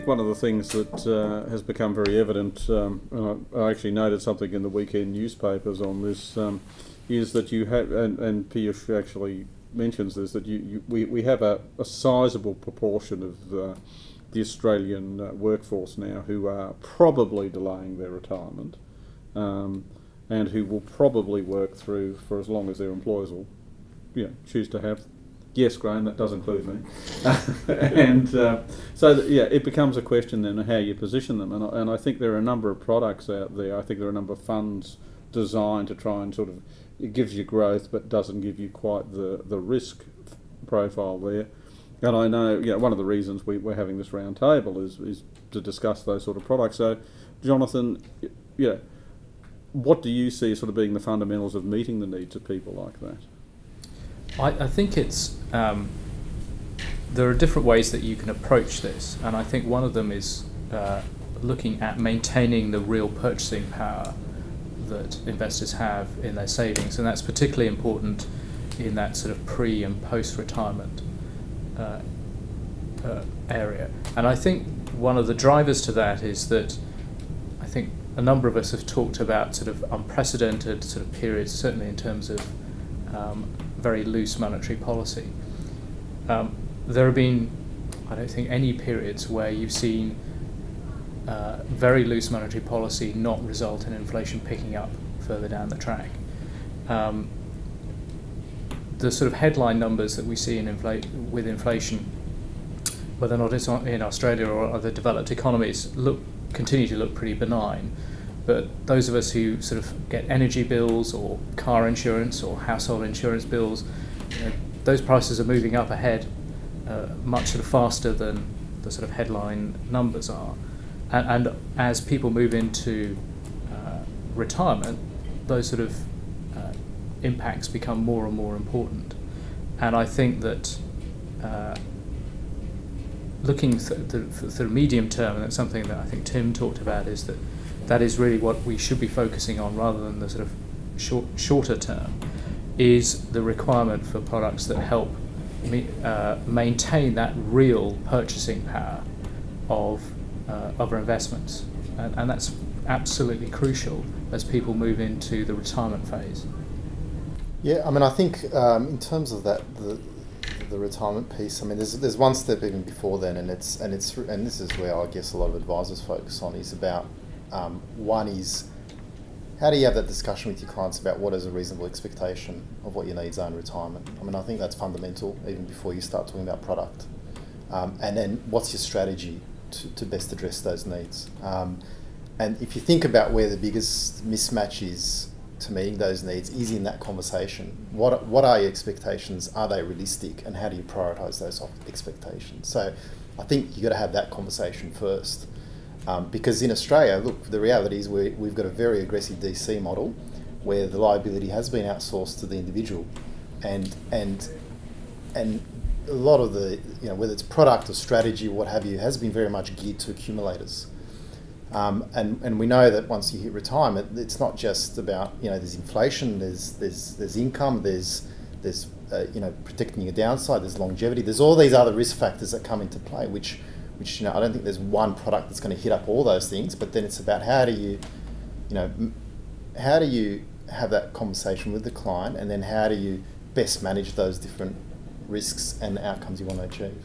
think one of the things that has become very evident, and I actually noted something in the weekend newspapers on this, is that you have, and Piyush actually mentions this, that we have a sizable proportion of the Australian workforce now who are probably delaying their retirement, and who will probably work through for as long as their employers will, choose to have. Yes, Graham, that does include me. And it becomes a question then of how you position them. And I think there are a number of products out there. I think there are a number of funds designed to try and it gives you growth but doesn't give you quite the risk profile there. And I know, one of the reasons we're having this round table is to discuss those sort of products. So, Jonathan, what do you see as being the fundamentals of meeting the needs of people like that? I think it's there are different ways that you can approach this, and I think one of them is looking at maintaining the real purchasing power that investors have in their savings, and that's particularly important in that sort of pre and post-retirement area. And I think one of the drivers to that is that I think a number of us have talked about unprecedented periods, certainly in terms of very loose monetary policy. There have been, I don't think, any periods where you've seen very loose monetary policy not result in inflation picking up further down the track. The headline numbers that we see with inflation, whether or not it's in Australia or other developed economies, continue to look pretty benign. But those of us who get energy bills or car insurance or household insurance bills, those prices are moving up ahead much faster than the headline numbers are. And as people move into retirement, those impacts become more and more important. And I think that looking for the medium term, and that's something that I think Tim talked about, is that is really what we should be focusing on rather than the shorter term, is the requirement for products that help maintain that real purchasing power of our investments. And that's absolutely crucial as people move into the retirement phase. Yeah, I think in terms of that, the retirement piece, there's one step even before then, and this is where I guess a lot of advisors focus on, is about one is, how do you have that discussion with your clients about what is a reasonable expectation of what your needs are in retirement? I think that's fundamental even before you start talking about product. And then what's your strategy to best address those needs? And if you think about where the biggest mismatch is to meeting those needs is in that conversation. What are your expectations? Are they realistic? And how do you prioritise those expectations? So I think you've got to have that conversation first. Because in Australia, look, the reality is we've got a very aggressive DC model where the liability has been outsourced to the individual, and a lot of the, whether it's product or strategy or what have you, has been very much geared to accumulators. And we know that once you hit retirement, it's not just about, there's inflation, there's income, there's protecting your downside, there's longevity, there's all these other risk factors that come into play, which I don't think there's one product that's going to hit up all those things, but then it's about how do you have that conversation with the client, and then how do you best manage those different risks and outcomes you want to achieve.